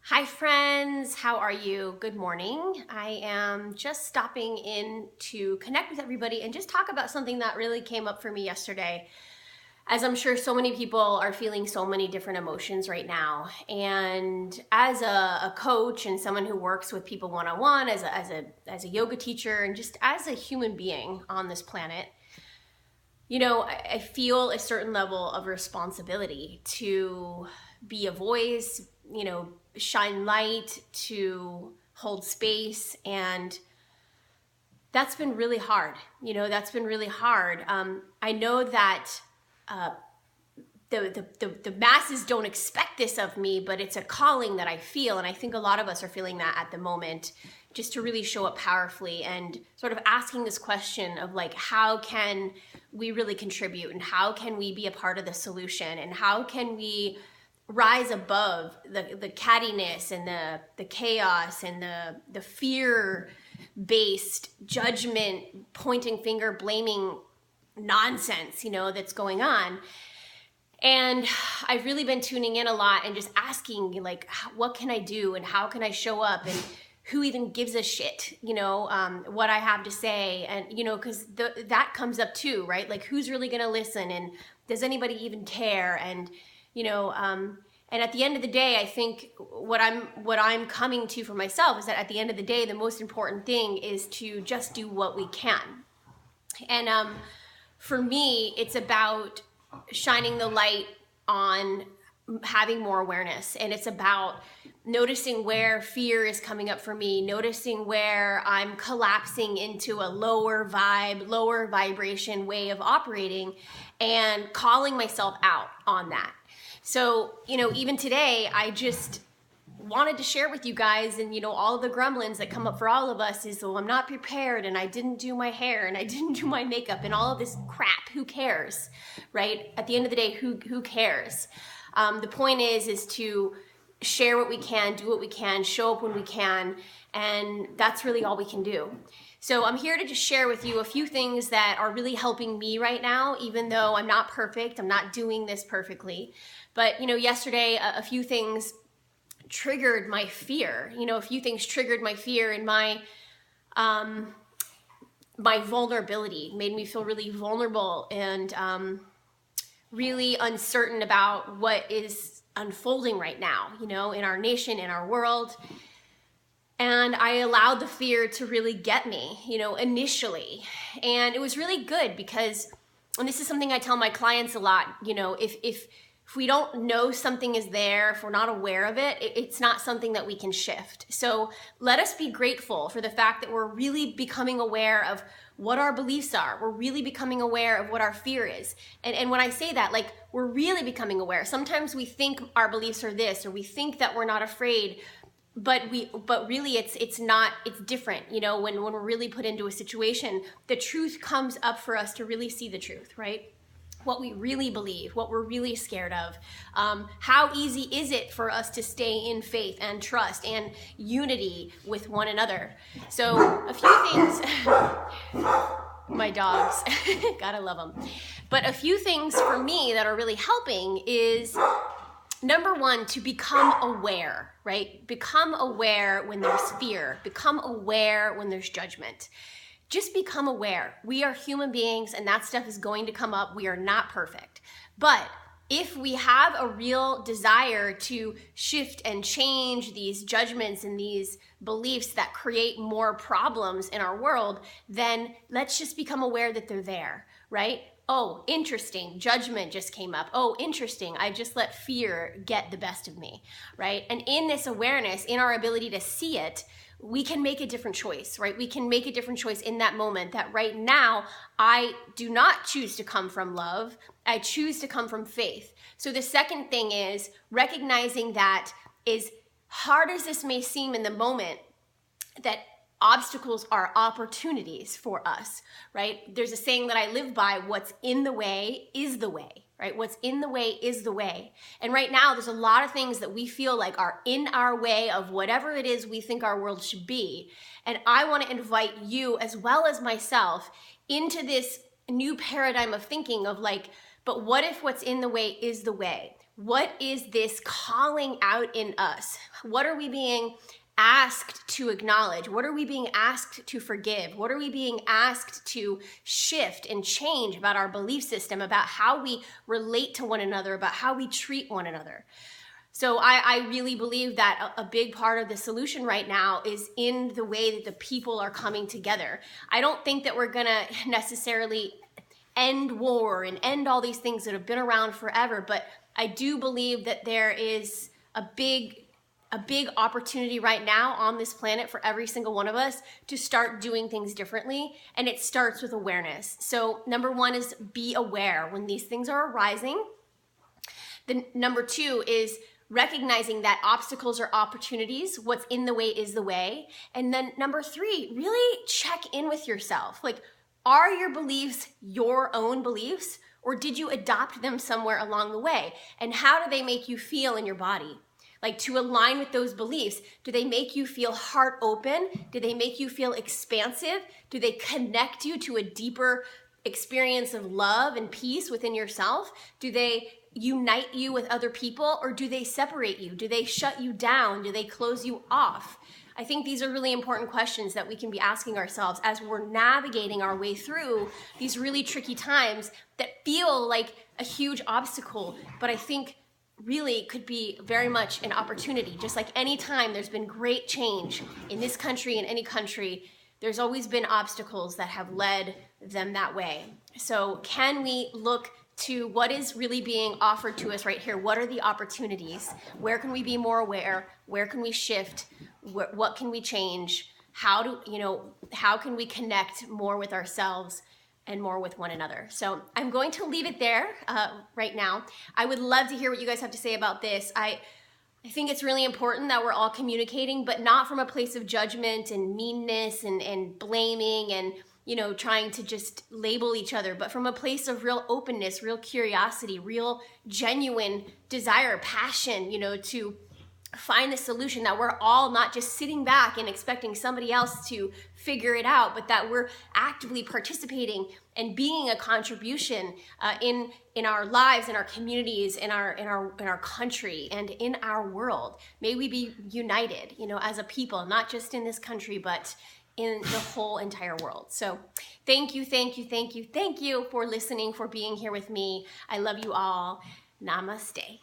Hi friends, how are you? Good morning. I am just stopping in to connect with everybody and just talk about something that really came up for me yesterday. As I'm sure so many people are feeling so many different emotions right now. And as a coach and someone who works with people one-on-one, as a yoga teacher, and just as a human being on this planet, I feel a certain level of responsibility to be a voice, shine light, to hold space. And that's been really hard. I know that the masses don't expect this of me, but it's a calling that I feel. And I think a lot of us are feeling that at the moment, just to really show up powerfully and sort of asking this question of like, how can we really contribute, and how can we be a part of the solution, and how can we rise above the cattiness and the chaos and the fear-based judgment, pointing finger, blaming nonsense, that's going on. And I've really been tuning in a lot and just asking, like, what can I do, and how can I show up, and who even gives a shit, what I have to say. And, because that comes up too, right? Like, who's really going to listen, and does anybody even care? And, and at the end of the day, I think what I'm coming to for myself is that at the end of the day, the most important thing is to just do what we can. And for me, it's about shining the light on having more awareness. And it's about noticing where fear is coming up for me, noticing where I'm collapsing into a lower vibration way of operating, and calling myself out on that. So, even today, I just wanted to share with you guys, and all of the gremlins that come up for all of us is, well, I'm not prepared, and I didn't do my hair, and I didn't do my makeup, and all of this crap. Who cares, right? At the end of the day, who cares? The point is to share what we can, do what we can, show up when we can, and that's really all we can do. So I'm here to just share with you a few things that are really helping me right now, even though I'm not perfect, I'm not doing this perfectly. But, yesterday, a few things triggered my fear. A few things triggered my fear, and my vulnerability made me feel really vulnerable and really uncertain about what is unfolding right now, in our nation, in our world. And I allowed the fear to really get me, initially. And it was really good because, and this is something I tell my clients a lot, if we don't know something is there, if we're not aware of it, it's not something that we can shift. So let us be grateful for the fact that we're really becoming aware of what our beliefs are. We're really becoming aware of what our fear is. And when I say that, like, we're really becoming aware. Sometimes we think our beliefs are this, or we think that we're not afraid, but really it's not, it's different. When we're really put into a situation, the truth comes up for us to really see the truth, right? What we really believe, what we're really scared of. How easy is it for us to stay in faith and trust and unity with one another? So a few things, my dogs, gotta love them. But a few things for me that are really helping is, number one, to become aware, right? Become aware when there's fear. Become aware when there's judgment. Just become aware. We are human beings, and that stuff is going to come up. We are not perfect. But if we have a real desire to shift and change these judgments and these beliefs that create more problems in our world, then let's just become aware that they're there, right? Oh, interesting, judgment just came up. Oh, interesting, I just let fear get the best of me, right? And in this awareness, in our ability to see it, we can make a different choice, right? We can make a different choice in that moment, that right now, I do not choose to come from love. I choose to come from faith. So the second thing is recognizing that, as hard as this may seem in the moment, that obstacles are opportunities for us, right? There's a saying that I live by: what's in the way is the way, right? What's in the way is the way. And right now, there's a lot of things that we feel like are in our way of whatever it is we think our world should be. And I want to invite you, as well as myself, into this new paradigm of thinking of like, but what if what's in the way is the way? what is this calling out in us? What are we being asked to acknowledge? What are we being asked to forgive? What are we being asked to shift and change about our belief system, about how we relate to one another, about how we treat one another? So I really believe that a big part of the solution right now is in the way that the people are coming together. I don't think that we're gonna necessarily end war and end all these things that have been around forever, but I do believe that there is a big opportunity right now on this planet for every single one of us to start doing things differently, and it starts with awareness. So number one is be aware when these things are arising. The number two is recognizing that obstacles are opportunities. What's in the way is the way. And then number three, really check in with yourself. Like, are your beliefs your own beliefs, or did you adopt them somewhere along the way? And how do they make you feel in your body? Like, to align with those beliefs, do they make you feel heart open? Do they make you feel expansive? Do they connect you to a deeper experience of love and peace within yourself? Do they unite you with other people, or do they separate you? Do they shut you down? Do they close you off? I think these are really important questions that we can be asking ourselves as we're navigating our way through these really tricky times that feel like a huge obstacle, but I think really could be very much an opportunity. Just like any time there's been great change in this country, in any country, there's always been obstacles that have led them that way. So can we look to what is really being offered to us right here? What are the opportunities? Where can we be more aware? Where can we shift? What can we change? How can we connect more with ourselves and more with one another? So I'm going to leave it there right now. I would love to hear what you guys have to say about this. I think it's really important that we're all communicating, but not from a place of judgment and meanness and blaming and trying to just label each other, but from a place of real openness, real curiosity, real genuine desire, passion, to find the solution, that we're all not just sitting back and expecting somebody else to figure it out, but that we're actively participating and being a contribution in our lives, in our communities, in our country, and in our world. May we be united, as a people, not just in this country, but in the whole entire world. So thank you for listening, for being here with me. I love you all. Namaste.